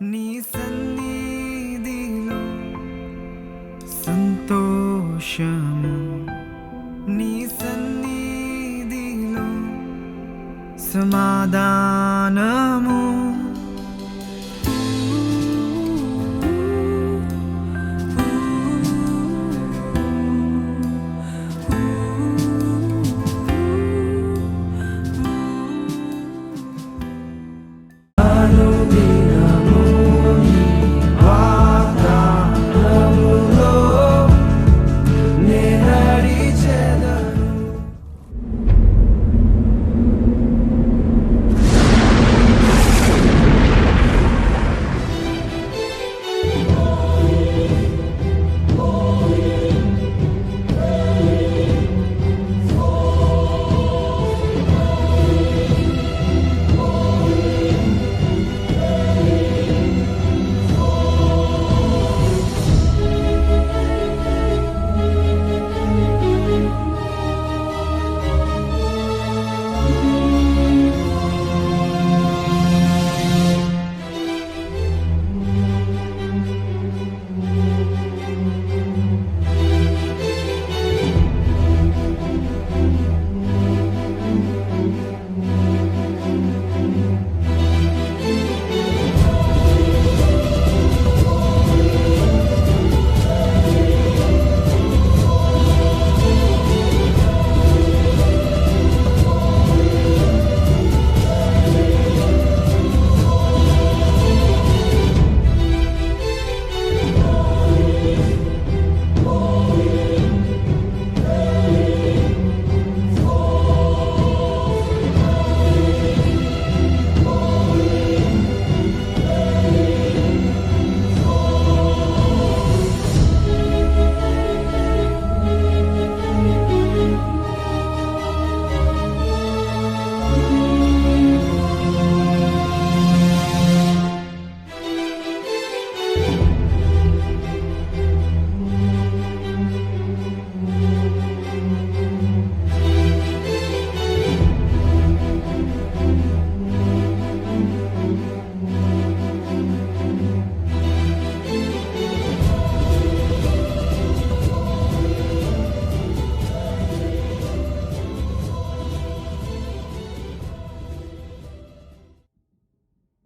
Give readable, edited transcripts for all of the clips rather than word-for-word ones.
నీ సన్నిధిలో సంతోషము, నీ సన్నిధిలో సమాధానము.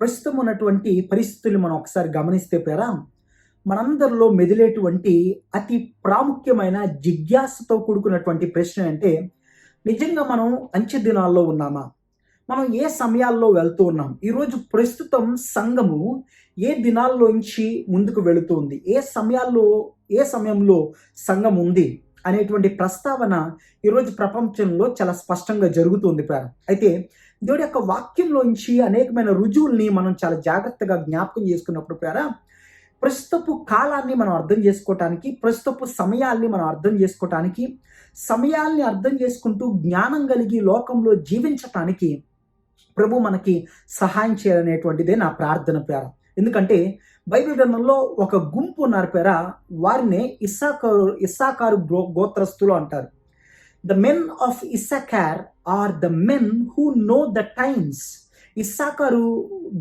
ప్రస్తుతం ఉన్నటువంటి పరిస్థితులు మనం ఒకసారి గమనిస్తే పేరా మనందరిలో మెదిలేటువంటి అతి ప్రాముఖ్యమైన జిజ్ఞాసతో కూడుకున్నటువంటి ప్రశ్న అంటే, నిజంగా మనం అంచె దినాల్లో ఉన్నామా? మనం ఏ సమయాల్లో వెళ్తూ ఉన్నాం? ఈరోజు ప్రస్తుతం సంఘము ఏ దినాల్లోంచి ముందుకు వెళుతుంది, ఏ సమయంలో సంఘం ఉంది అనేటువంటి ప్రస్తావన ఈరోజు ప్రపంచంలో చాలా స్పష్టంగా జరుగుతుంది పేర. అయితే దేవుడి యొక్క వాక్యంలోంచి అనేకమైన రుజువుల్ని మనం చాలా జాగ్రత్తగా జ్ఞాపకం చేసుకున్నప్పుడు పేర, ప్రస్తుతపు కాలాన్ని మనం అర్థం చేసుకోవటానికి, ప్రస్తుతపు సమయాల్ని మనం అర్థం చేసుకోవటానికి, సమయాల్ని అర్థం చేసుకుంటూ జ్ఞానం కలిగి లోకంలో జీవించటానికి ప్రభు మనకి సహాయం చేయాలనేటువంటిదే నా ప్రార్థన పేర. ఎందుకంటే బైబిల్ గ్రంథంలో ఒక గుంపు ఉన్నారు పేర, వారినే ఇస్సాకారు గోత్రస్తులు అంటారు. The men of Issachar are the men who know the times. ఇస్సాకారు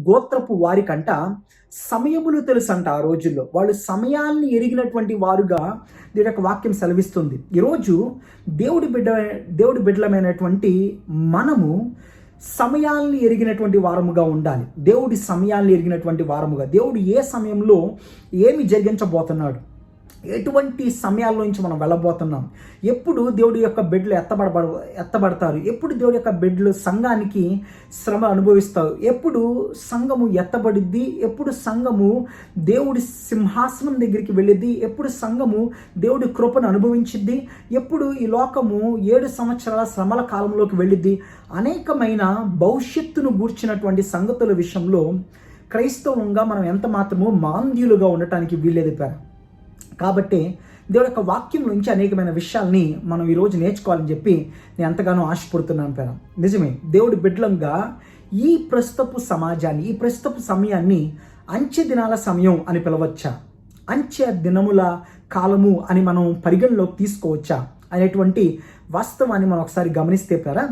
గోత్రపు వారికంట సమయములు తెలుసంట. ఆ రోజుల్లో వాళ్ళు సమయాన్ని ఎరిగినటువంటి వారుగా దీని యొక్క వాక్యం సెలవిస్తుంది. ఈరోజు దేవుడి బిడ్డలమైనటువంటి మనము సమయాల్ని ఎరిగినటువంటి వారముగా ఉండాలి. దేవుడి సమయాల్ని ఎరిగినటువంటి వారముగా, దేవుడు ఏ సమయంలో ఏమి జరిగించబోతున్నాడు, ఎటువంటి సమయాల్లో నుంచి మనం వెళ్ళబోతున్నాం, ఎప్పుడు దేవుడి యొక్క బిడ్డలు ఎత్తబడతారు, ఎప్పుడు దేవుడి యొక్క బిడ్డలు సంఘానికి శ్రమ అనుభవిస్తారు, ఎప్పుడు సంఘము ఎత్తబడిద్ది, ఎప్పుడు సంఘము దేవుడి సింహాసనం దగ్గరికి వెళ్ళిద్ది, ఎప్పుడు సంఘము దేవుడి కృపను అనుభవించిద్ది, ఎప్పుడు ఈ లోకము 7 సంవత్సరాల శ్రమల కాలంలోకి వెళ్ళిద్ది. అనేకమైన భవిష్యత్తును గూర్చినటువంటి సంగతుల విషయంలో క్రైస్తవంగా మనం ఎంత మాత్రమూ మాంద్యులుగా ఉండటానికి వీల్లేదు పేర. కాబట్టి దేవుడి యొక్క వాక్యం నుంచి అనేకమైన విషయాల్ని మనం ఈరోజు నేర్చుకోవాలని చెప్పి నేను ఎంతగానో ఆశపడుతున్నాను పేర. నిజమే, దేవుడి బిడ్డలంగా ఈ ప్రస్తుతపు సమాజాన్ని, ఈ ప్రస్తుతపు సమయాన్ని అంచె దినాల సమయం అని పిలవచ్చా, అంచె దినముల కాలము అని మనం పరిగణలోకి తీసుకోవచ్చా అనేటువంటి వాస్తవాన్ని మనం ఒకసారి గమనిస్తే పేరా,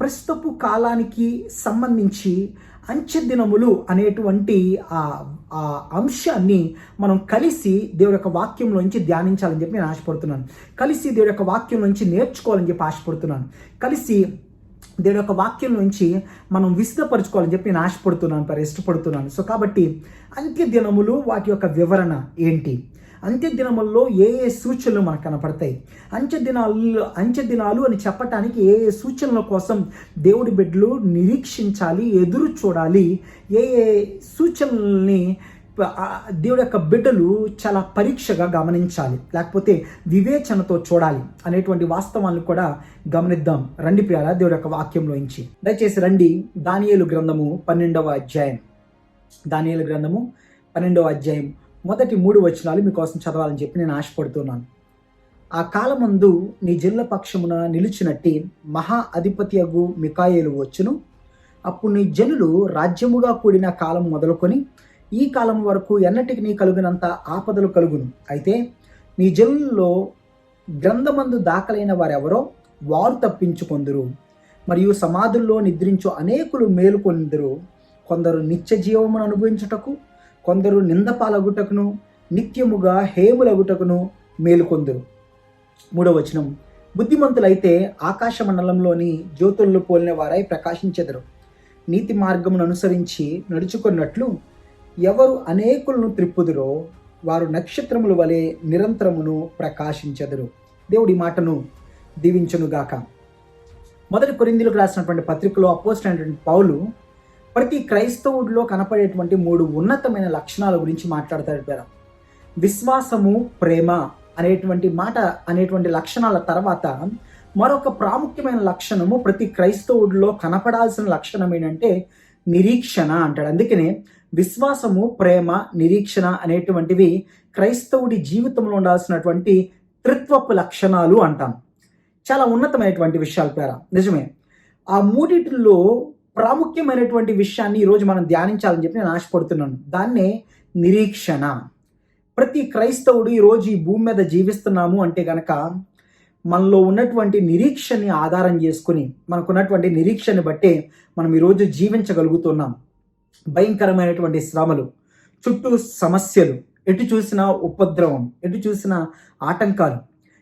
ప్రస్తుతపు కాలానికి సంబంధించి అంచె దినములు అనేటువంటి ఆ ఆ అంశాన్ని మనం కలిసి దేవుడి యొక్క వాక్యంలోంచి ధ్యానించాలని చెప్పి నేను ఆశపడుతున్నాను. కలిసి దేవుడి యొక్క వాక్యం నుంచి నేర్చుకోవాలని చెప్పి ఆశపడుతున్నాను. కలిసి దేవుడి యొక్క వాక్యం నుంచి మనం విసిదపరచుకోవాలని చెప్పి నేను ఆశపడుతున్నాను, ఇష్టపడుతున్నాను. సో కాబట్టి అంత్య దినములు వాటి యొక్క వివరణ ఏంటి, అంత్య దినముల్లో ఏ ఏ సూచనలు మనకు కనపడతాయి, అంత్య దినాలు అని చెప్పటానికి ఏ ఏ సూచనల కోసం దేవుడి బిడ్డలు నిరీక్షించాలి, ఎదురు చూడాలి, ఏ ఏ సూచనల్ని దేవుడి యొక్క బిడ్డలు చాలా పరీక్షగా గమనించాలి, లేకపోతే వివేచనతో చూడాలి అనేటువంటి వాస్తవాలను కూడా గమనిద్దాం. రండి ప్రియారా దేవుడి యొక్క వాక్యంలోంచి. దయచేసి రండి దానియేలు గ్రంథము 12వ అధ్యాయం. దానియేలు గ్రంథము 12వ అధ్యాయం మొదటి 3 వచనాలు మీకోసం చదవాలని చెప్పి నేను ఆశపడుతున్నాను. ఆ కాలమందు నీ జిల్ల పక్షమున నిలిచినట్టి మహా అధిపతియగు మికాయేలు వచ్చును. అప్పుడు నీ జనులు రాజ్యముగా కూడిన కాలం మొదలుకొని ఈ కాలం వరకు ఎన్నటికి నీ కలుగునంత ఆపదలు కలుగును. అయితే నీ జనుల్లో గ్రంథమందు దాఖలైన వారెవరో వారు తప్పించుకొందురు. మరియు సమాధుల్లో నిద్రించు అనేకులు మేలుకొందురు. కొందరు నిత్య జీవమును అనుభవించుటకు, కొందరు నిందపాలగుటకును, నిత్యముగా హేములగుటకును మేలుకొందురు. 3వ వచనం, బుద్ధిమంతులైతే ఆకాశ మండలంలోని జ్యోతులను పోలిన వారై ప్రకాశించెదరు. నీతి మార్గమును అనుసరించి నడుచుకున్నట్లు ఎవరు అనేకులను త్రిప్పుదురో వారు నక్షత్రముల వలె నిరంతరమును ప్రకాశించెదరు. దేవుడి మాటను దీవించునుగాక. 1 కొరింథీయులకు రాసినటువంటి పత్రికలో అపోస్తలుడైనటువంటి పౌలు ప్రతి క్రైస్తవుడిలో కనపడేటువంటి 3 ఉన్నతమైన లక్షణాల గురించి మాట్లాడతాడు. విశ్వాసము, ప్రేమ అనేటువంటి లక్షణాల తర్వాత మరొక ప్రాముఖ్యమైన లక్షణము ప్రతి క్రైస్తవుడిలో కనపడాల్సిన లక్షణం ఏంటంటే నిరీక్షణ అంటాడు. అందుకనే విశ్వాసము, ప్రేమ, నిరీక్షణ అనేటువంటివి క్రైస్తవుడి జీవితంలో ఉండాల్సినటువంటి త్రిత్వపు లక్షణాలు అంటాం. చాలా ఉన్నతమైనటువంటి విషయాలు పేర నిజమే. ఆ మూడిటిలో ప్రాముఖ్యమైనటువంటి విషయాన్ని ఈరోజు మనం ధ్యానించాలని చెప్పి నేను ఆశపడుతున్నాను. దాన్నే నిరీక్షణ. ప్రతి క్రైస్తవుడు ఈరోజు ఈ భూమి మీద జీవిస్తున్నాము అంటే కనుక మనలో ఉన్నటువంటి నిరీక్షని ఆధారం చేసుకుని, మనకున్నటువంటి నిరీక్షని బట్టే మనం ఈరోజు జీవించగలుగుతున్నాం. భయంకరమైనటువంటి శ్రమలు, చుట్టూ సమస్యలు, ఎటు చూసినా ఉపద్రవం, ఎటు చూసినా ఆటంకాలు,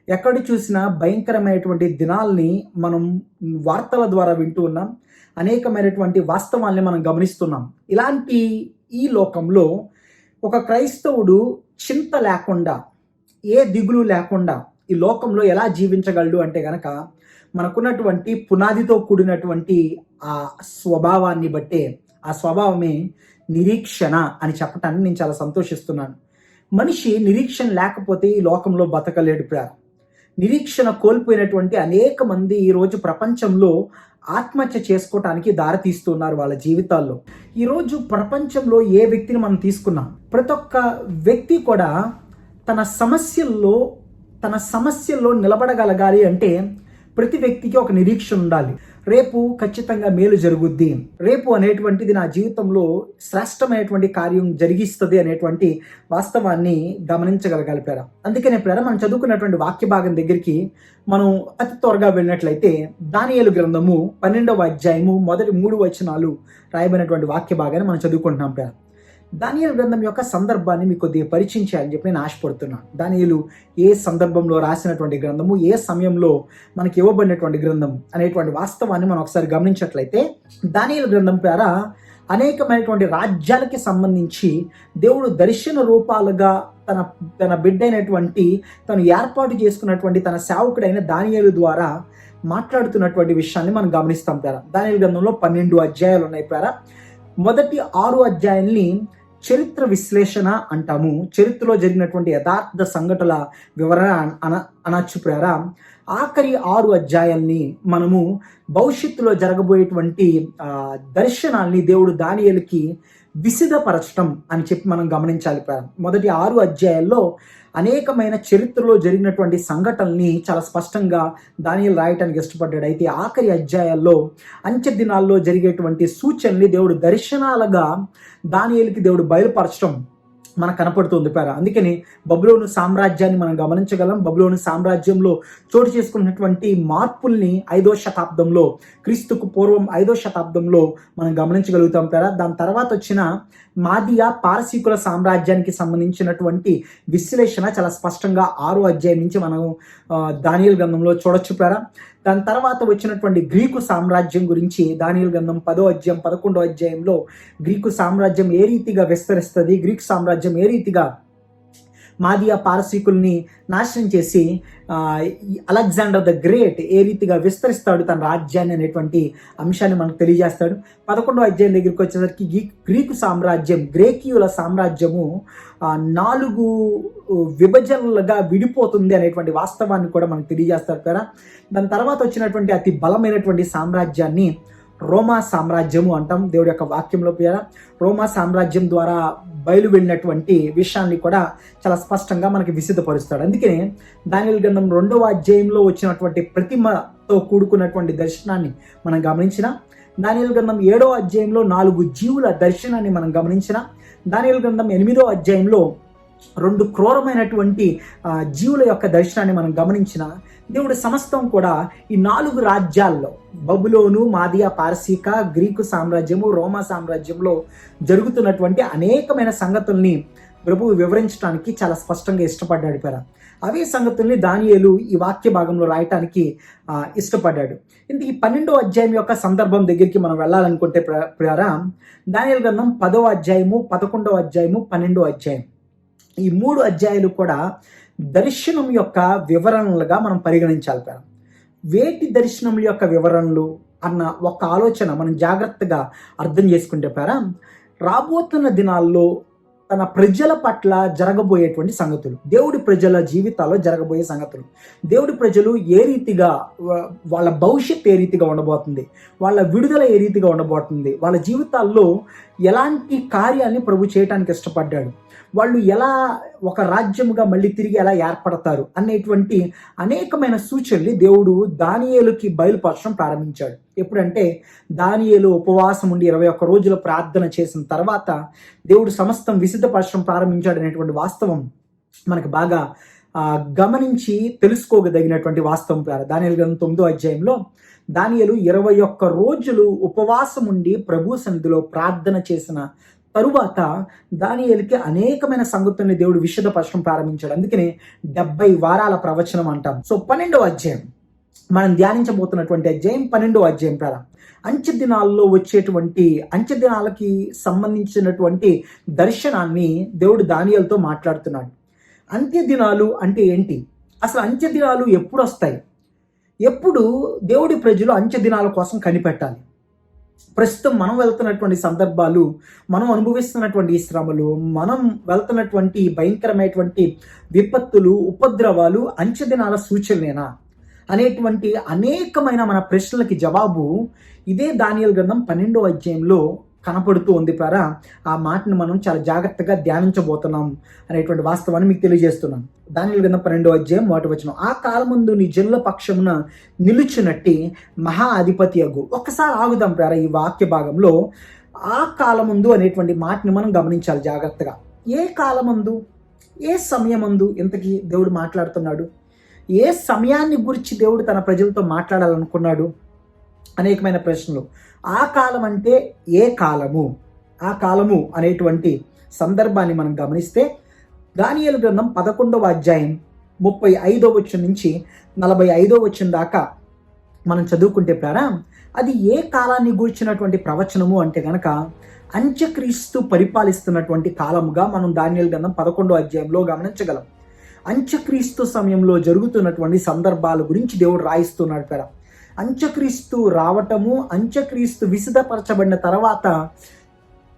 ఎక్కడ చూసినా భయంకరమైనటువంటి దినాల్ని మనం వార్తల ద్వారా వింటూ ఉన్నాం. అనేకమైనటువంటి వాస్తవాల్ని మనం గమనిస్తున్నాం. ఇలాంటి ఈ లోకంలో ఒక క్రైస్తవుడు చింత లేకుండా, ఏ దిగులు లేకుండా ఈ లోకంలో ఎలా జీవించగలడు అంటే గనక మనకున్నటువంటి పునాదితో కూడినటువంటి ఆ స్వభావాన్ని బట్టే, ఆ స్వభావమే నిరీక్షణ అని చెప్పటానికి నేను చాలా సంతోషిస్తున్నాను. మనిషి నిరీక్షణ లేకపోతే ఈ లోకంలో బతకలేడు. నిరీక్షణ కోల్పోయినటువంటి అనేక మంది ఈరోజు ప్రపంచంలో ఆత్మహత్య చేసుకోవటానికి దారితీస్తున్నారు వాళ్ళ జీవితాల్లో. ఈరోజు ప్రపంచంలో ఏ వ్యక్తిని మనం తీసుకున్నాం, ప్రతి ఒక్క వ్యక్తి కూడా తన సమస్యల్లో నిలబడగలగాలి అంటే ప్రతి వ్యక్తికి ఒక నిరీక్షణ ఉండాలి. రేపు ఖచ్చితంగా మేలు జరుగుద్ది, రేపు అనేటువంటిది నా జీవితంలో శ్రేష్టమైనటువంటి కార్యం జరిగిస్తుంది అనేటువంటి వాస్తవాన్ని గమనించగలగాలి ప్రేర. అందుకనే ప్రేర మనం చదువుకున్నటువంటి వాక్య భాగం దగ్గరికి మనం అతి త్వరగా వెళ్ళినట్లయితే దానియేలు గ్రంథము 12వ అధ్యాయము మొదటి 3 వచనాలు రాయబడినటువంటి వాక్య భాగాన్ని మనం చదువుకుంటున్నాం ప్రేర. దానియేలు గ్రంథం యొక్క సందర్భాన్ని మీకు కొద్దిగా పరిచయం చేయాలని చెప్పి నేను ఆశపడుతున్నాను. దానియేలు ఏ సందర్భంలో రాసినటువంటి గ్రంథము, ఏ సమయంలో మనకి ఇవ్వబడినటువంటి గ్రంథం అనేటువంటి వాస్తవాన్ని మనం ఒకసారి గమనించినట్లయితే దానియేలు గ్రంథం ద్వారా అనేకమైనటువంటి రాజ్యాలకి సంబంధించి దేవుడు దర్శన రూపాలుగా తన బిడ్డైనటువంటి తను ఏర్పాటు చేసుకున్నటువంటి తన సేవకుడైన దానియేలు ద్వారా మాట్లాడుతున్నటువంటి విషయాన్ని మనం గమనిస్తాం ప్యారా. దానియేలు గ్రంథంలో 12 అధ్యాయాలు ఉన్నాయి ప్యారా. మొదటి 6 అధ్యాయాల్ని చరిత్ర విశ్లేషణ అంటాము. చరిత్రలో జరిగినటువంటి యథార్థ సంఘటనల వివరణ అనొచ్చు ప్రేరా. ఆఖరి 6 అధ్యాయాల్ని మనము భవిష్యత్తులో జరగబోయేటువంటి దర్శనాల్ని దేవుడు దానియేలుకి విసిదపరచటం అని చెప్పి మనం గమనించాలి ప్రేరా. మొదటి 6 అధ్యాయాల్లో అనేకమైన చరిత్రలో జరిగినటువంటి సంఘటనల్ని చాలా స్పష్టంగా దానియేలు రాయటానికి ఇష్టపడ్డాడు. అయితే ఆఖరి అధ్యాయాల్లో అంచె దినాల్లో జరిగేటువంటి సూచనల్ని దేవుడు దర్శనాలుగా దానియేలుకి దేవుడు బయలుపరచడం మనకు కనపడుతుంది పేర. అందుకని బబులోను సామ్రాజ్యాన్ని మనం గమనించగలం. బబులోను సామ్రాజ్యంలో చోటు చేసుకున్నటువంటి మార్పుల్ని 5వ శతాబ్దంలో, క్రీస్తుకు పూర్వం 5వ శతాబ్దంలో మనం గమనించగలుగుతాం పేర. దాని తర్వాత వచ్చిన మాదియా పారసీకుల సామ్రాజ్యానికి సంబంధించినటువంటి విశ్లేషణ చాలా స్పష్టంగా 6వ అధ్యాయం నుంచి మనం దానియేలు గ్రంథంలో చూడొచ్చు పేర. దాని తర్వాత వచ్చినటువంటి గ్రీకు సామ్రాజ్యం గురించి దానియేలు గ్రంథం 10వ అధ్యాయం 11వ అధ్యాయంలో గ్రీకు సామ్రాజ్యం ఏ రీతిగా విస్తరిస్తుంది, గ్రీకు సామ్రాజ్యం ఏ రీతిగా మాదియా పారసీకుల్ని నాశనం చేసి అలెగ్జాండర్ ద గ్రేట్ ఏ రీతిగా విస్తరిస్తాడు తన రాజ్యాన్ని అనేటువంటి అంశాన్ని మనకు తెలియజేస్తాడు. 11వ అధ్యాయం దగ్గరికి వచ్చేసరికి గ్రీకు సామ్రాజ్యం, గ్రేకీయుల సామ్రాజ్యము 4 విభజనలుగా విడిపోతుంది అనేటువంటి వాస్తవాన్ని కూడా మనకు తెలియజేస్తాడు కదా. దాని తర్వాత వచ్చినటువంటి అతి బలమైనటువంటి సామ్రాజ్యాన్ని రోమా సామ్రాజ్యము అంటాం దేవుడి యొక్క వాక్యంలో పేర. రోమా సామ్రాజ్యం ద్వారా బయలు వెళ్ళినటువంటి విషయాన్ని కూడా చాలా స్పష్టంగా మనకి విసిద్ధపరుస్తాడు. అందుకనే దానియేలు గ్రంథం 2వ అధ్యాయంలో వచ్చినటువంటి ప్రతిమతో కూడుకున్నటువంటి దర్శనాన్ని మనం గమనించిన, దానియేలు గ్రంథం 7వ అధ్యాయంలో 4 జీవుల దర్శనాన్ని మనం గమనించిన, దానియేలు గ్రంథం 8వ అధ్యాయంలో 2 క్రూరమైనటువంటి జీవుల యొక్క దర్శనాన్ని మనం గమనించిన, దేవుడు సమస్తం కూడా ఈ 4 రాజ్యాల్లో బబులోను, మాదియా పారసీక, గ్రీకు సామ్రాజ్యము, రోమా సామ్రాజ్యంలో జరుగుతున్నటువంటి అనేకమైన సంగతుల్ని ప్రభువు వివరించడానికి చాలా స్పష్టంగా ఇష్టపడ్డాడు పేర. అవే సంగతుల్ని దానియేలు ఈ వాక్య భాగంలో రాయటానికి ఇష్టపడ్డాడు. ఇంతకీ 12వ అధ్యాయం యొక్క సందర్భం దగ్గరికి మనం వెళ్ళాలనుకుంటే ప్రియారా, దానియేలు గ్రంథం 10వ అధ్యాయము, 11వ అధ్యాయము, 12వ అధ్యాయం ఈ 3 అధ్యాయాలు కూడా దర్శనం యొక్క వివరణలుగా మనం పరిగణించాలి కదా. వేటి దర్శనముల యొక్క వివరణలు అన్న ఒక ఆలోచన మనం జాగ్రత్తగా అర్థం చేసుకుంటే పేర, రాబోతున్న దినాల్లో తన ప్రజల పట్ల జరగబోయేటువంటి సంగతులు, దేవుడి ప్రజల జీవితాల్లో జరగబోయే సంగతులు, దేవుడి ప్రజలు ఏ రీతిగా వాళ్ళ భవిష్యత్తు ఏ రీతిగా ఉండబోతుంది, వాళ్ళ విడుదల ఏ రీతిగా ఉండబోతుంది, వాళ్ళ జీవితాల్లో ఎలాంటి కార్యాన్ని ప్రభు చేయడానికి ఇష్టపడ్డాడు, వాళ్ళు ఎలా ఒక రాజ్యముగా మళ్ళీ తిరిగి ఎలా ఏర్పడతారు అనేటువంటి అనేకమైన సూచనలు దేవుడు దానియేలుకి బయలుపరచడం ప్రారంభించాడు. ఎప్పుడంటే దానియేలు ఉపవాసం ఉండి 21 రోజుల ప్రార్థన చేసిన తర్వాత దేవుడు సమస్తం విసిద్ధపరచడం ప్రారంభించాడు అనేటువంటి వాస్తవం మనకు బాగా గమనించి తెలుసుకోగలిగినటువంటి వాస్తవం. దానియేలు గ్రంథం 9వ అధ్యాయంలో దానియేలు 21 రోజులు ఉపవాసం ఉండి ప్రభు సన్నిధిలో ప్రార్థన చేసిన తరువాత దానియేలుకి అనేకమైన సంగతుల్ని దేవుడు విశదపరచడం ప్రారంభించాడు. అందుకనే 70 వారాల ప్రవచనం అంటాం. సో 12వ అధ్యాయం మనం ధ్యానించబోతున్నటువంటి అధ్యాయం 12వ అధ్యాయం ప్రారంభం. అంచె దినాల్లో వచ్చేటువంటి అంచె దినాలకి సంబంధించినటువంటి దర్శనాన్ని దేవుడు దానియేలుతో మాట్లాడుతున్నాడు. అంత్య దినాలు అంటే ఏంటి, అసలు అంచె దినాలు ఎప్పుడు వస్తాయి, ఎప్పుడు దేవుడి ప్రజలు అంచె దినాల కోసం కనిపెట్టాలి, ప్రస్తుతం మనం వెళ్తున్నటువంటి సందర్భాలు, మనం అనుభవిస్తున్నటువంటి శ్రమలు, మనం వెళ్తున్నటువంటి భయంకరమైనటువంటి విపత్తులు, ఉపద్రవాలు అంచె దినాల సూచనలేనా అనేటువంటి అనేకమైన మన ప్రశ్నలకి జవాబు ఇదే దానియేలు గ్రంథం 12వ అధ్యాయంలో కనపడుతూ ఉంది ద్వారా ఆ మాటను మనం చాలా జాగ్రత్తగా ధ్యానించబోతున్నాం అనేటువంటి వాస్తవాన్ని మీకు తెలియజేస్తున్నాను. దానియేలు గ్రంథం 12వ అధ్యాయం 1వ వచనం, ఆ కాలమందు నీ జనుల పక్షమున నిలుచునట్టి మహా అధిపతి అగు. ఒక్కసారి ఆగుదాం ప్రేర. ఈ వాక్య భాగంలో ఆ కాలమందు అనేటువంటి మాటని మనం గమనించాలి జాగ్రత్తగా. ఏ కాలమందు, ఏ సమయమందు ఇంతకీ దేవుడు మాట్లాడుతున్నాడు, ఏ సమయాన్ని గురించి దేవుడు తన ప్రజలతో మాట్లాడాలనుకున్నాడు అనేకమైన ప్రశ్నలు. ఆ కాలం అంటే ఏ కాలము, ఆ కాలము అనేటువంటి సందర్భాన్ని మనం గమనిస్తే దానియేలు గ్రంథం 11వ అధ్యాయం 35వ వచనం నుంచి 45వ వచనం దాకా మనం చదువుకుంటే ప్రారా, అది ఏ కాలాన్ని గూర్చినటువంటి ప్రవచనము అంటే గనక అంత్యక్రీస్తు పరిపాలిస్తున్నటువంటి కాలముగా మనం దానియేలు గ్రంథం 11వ అధ్యాయంలో గమనించగలం. అంత్యక్రీస్తు సమయంలో జరుగుతున్నటువంటి సందర్భాల గురించి దేవుడు రాయిస్తున్నాడు కదా. అంత్యక్రీస్తు రావటము, అంత్యక్రీస్తు విసిదపరచబడిన తర్వాత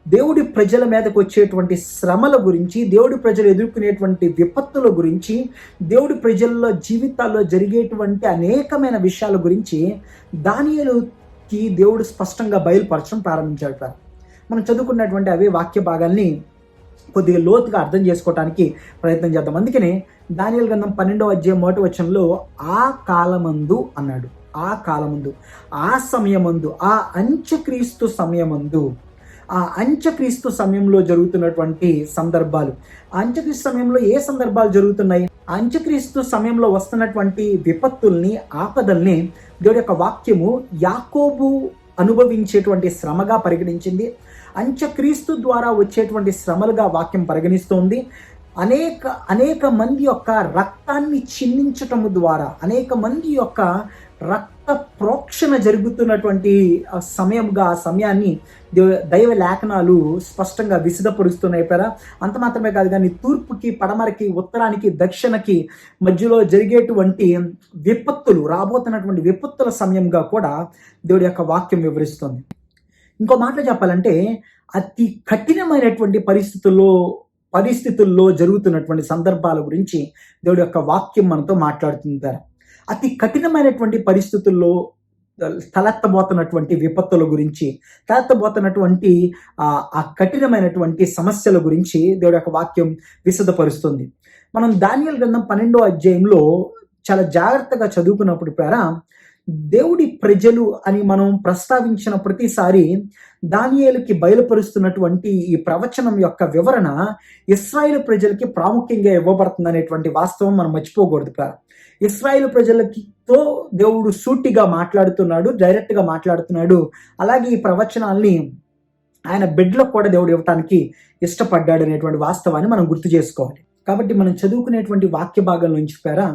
దేవుడి ప్రజల మీదకు వచ్చేటువంటి శ్రమల గురించి, దేవుడి ప్రజలు ఎదుర్కొనేటువంటి విపత్తుల గురించి, దేవుడి ప్రజల జీవితాల్లో జరిగేటువంటి అనేకమైన విషయాల గురించి దానియేలుకి దేవుడు స్పష్టంగా బయలుపరచడం ప్రారంభించాడు. మనం చదువుకున్నటువంటి అవే వాక్య భాగాల్ని కొద్దిగా లోతుగా అర్థం చేసుకోవడానికి ప్రయత్నం చేద్దాం. అందుకనే దానియేలు గ్రంథం 12వ అధ్యాయం 1వ వచనంలో ఆ కాలమందు అన్నాడు. ఆ కాలమందు, ఆ సమయమందు, ఆ అంత్యక్రీస్తు సమయమందు, ఆ అంత్యక్రీస్తు సమయంలో జరుగుతున్నటువంటి సందర్భాలు. ఆ అంత్యక్రీస్తు సమయంలో ఏ సందర్భాలు జరుగుతున్నాయి? ఆ అంత్యక్రీస్తు సమయంలో వస్తున్నటువంటి విపత్తుల్ని, ఆపదల్ని దేవుడి యొక్క వాక్యము యాకోబు అనుభవించేటువంటి శ్రమగా పరిగణించింది. అంత్యక్రీస్తు ద్వారా వచ్చేటువంటి శ్రమలుగా వాక్యం పరిగణిస్తోంది. అనేక మంది యొక్క రక్తాన్ని చిందించటము ద్వారా, అనేక మంది యొక్క రక్త ప్రోక్షణ జరుగుతున్నటువంటి సమయంగా, ఆ సమయాన్ని దైవ లేఖనాలు స్పష్టంగా విశదపరుస్తున్నాయి పేరా. అంత మాత్రమే కాదు కానీ తూర్పుకి, పడమరకి, ఉత్తరానికి, దక్షిణకి మధ్యలో జరిగేటువంటి విపత్తులు, రాబోతున్నటువంటి విపత్తుల సమయంగా కూడా దేవుడి యొక్క వాక్యం వివరిస్తుంది. ఇంకో మాటలో చెప్పాలంటే అతి కఠినమైనటువంటి పరిస్థితుల్లో జరుగుతున్నటువంటి సందర్భాల గురించి దేవుడి యొక్క వాక్యం మనతో మాట్లాడుతుంటారు. అతి కఠినమైనటువంటి పరిస్థితుల్లో తలెత్తబోతున్నటువంటి విపత్తుల గురించి, తలెత్తబోతున్నటువంటి ఆ కఠినమైనటువంటి సమస్యల గురించి దేవుడి యొక్క వాక్యం విశదపరుస్తుంది. మనం దానియేలు గ్రంథం 12వ అధ్యాయంలో చాలా జాగ్రత్తగా చదువుకున్నప్పుడు పేరా, దేవుడి ప్రజలు అని మనం ప్రస్తావించిన ప్రతిసారి దానియేలుకి బయలుపరుస్తున్నటువంటి ఈ ప్రవచనం యొక్క వివరణ ఇశ్రాయేలు ప్రజలకి ప్రాముఖ్యంగా ఇవ్వబడుతుంది అనేటువంటి వాస్తవం మనం మర్చిపోకూడదు. ఇశ్రాయేలు ప్రజలతో దేవుడు సూటిగా మాట్లాడుతున్నాడు, డైరెక్ట్గా మాట్లాడుతున్నాడు. అలాగే ఈ ప్రవచనాల్ని ఆయన బిడ్డలకు కూడా దేవుడు ఇవ్వటానికి ఇష్టపడ్డాడు అనేటువంటి వాస్తవాన్ని మనం గుర్తు చేసుకోవాలి. కాబట్టి మనం చదువుకునేటువంటి వాక్య భాగం నుంచి పేరా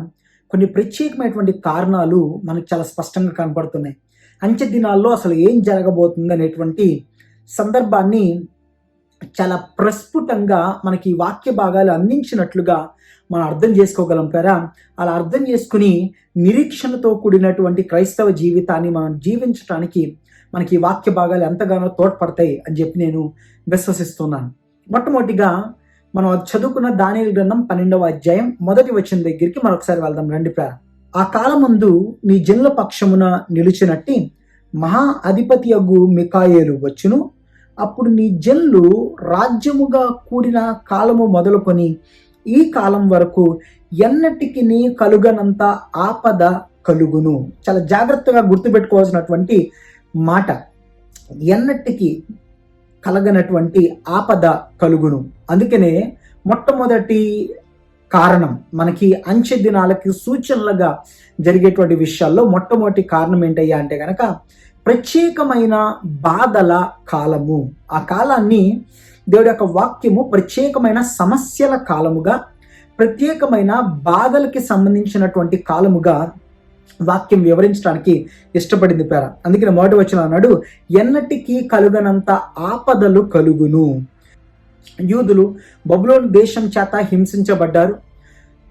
కొన్ని ప్రత్యేకమైనటువంటి కారణాలు మనకు చాలా స్పష్టంగా కనపడుతున్నాయి. అంత్య దినాల్లో అసలు ఏం జరగబోతుంది అనేటువంటి సందర్భాన్ని చాలా ప్రస్ఫుటంగా మనకి వాక్య భాగాలు అందించినట్లుగా మనం అర్థం చేసుకోగలం పేరా. అలా అర్థం చేసుకుని నిరీక్షణతో కూడినటువంటి క్రైస్తవ జీవితాన్ని మనం జీవించడానికి మనకి ఈ వాక్య భాగాలు ఎంతగానో తోడ్పడతాయి అని చెప్పి నేను విశ్వసిస్తున్నాను. మొట్టమొదటిగా మనం చదువుకున్న దానియేలు గ్రంథం 12వ అధ్యాయం 1వ వచనం దగ్గరికి మరొకసారి వెళ్దాం రండి పేర. ఆ కాలమందు నీ జనుల పక్షమున నిలిచినట్టి మహా అధిపతి అగు మికాయేలు వచ్చును. అప్పుడు నీ జనులు రాజ్యముగా కూడిన కాలము మొదలుకొని ఈ కాలం వరకు ఎన్నటికి నీ కలుగనంత ఆపద కలుగును. చాలా జాగ్రత్తగా గుర్తుపెట్టుకోవాల్సినటువంటి మాట. ఎన్నటికి కలగనటువంటి ఆపద కలుగును. అందుకనే మొట్టమొదటి కారణం మనకి అంచె దినాలకి సూచనలుగా జరిగేటువంటి విషయాల్లో మొట్టమొదటి కారణం ఏంటయ్యా అంటే కనుక ప్రత్యేకమైన బాధల కాలము. ఆ కాలాన్ని దేవుడి యొక్క వాక్యము ప్రత్యేకమైన సమస్యల కాలముగా, ప్రత్యేకమైన బాధలకి సంబంధించినటువంటి కాలముగా వాక్యం వివరించడానికి ఇష్టపడింది పేర. అందుకని మొదటి వచనం అన్నాడు, ఎన్నటికీ కలుగనంత ఆపదలు కలుగును. యూదులు బబులోను దేశం చేత హింసించబడ్డారు.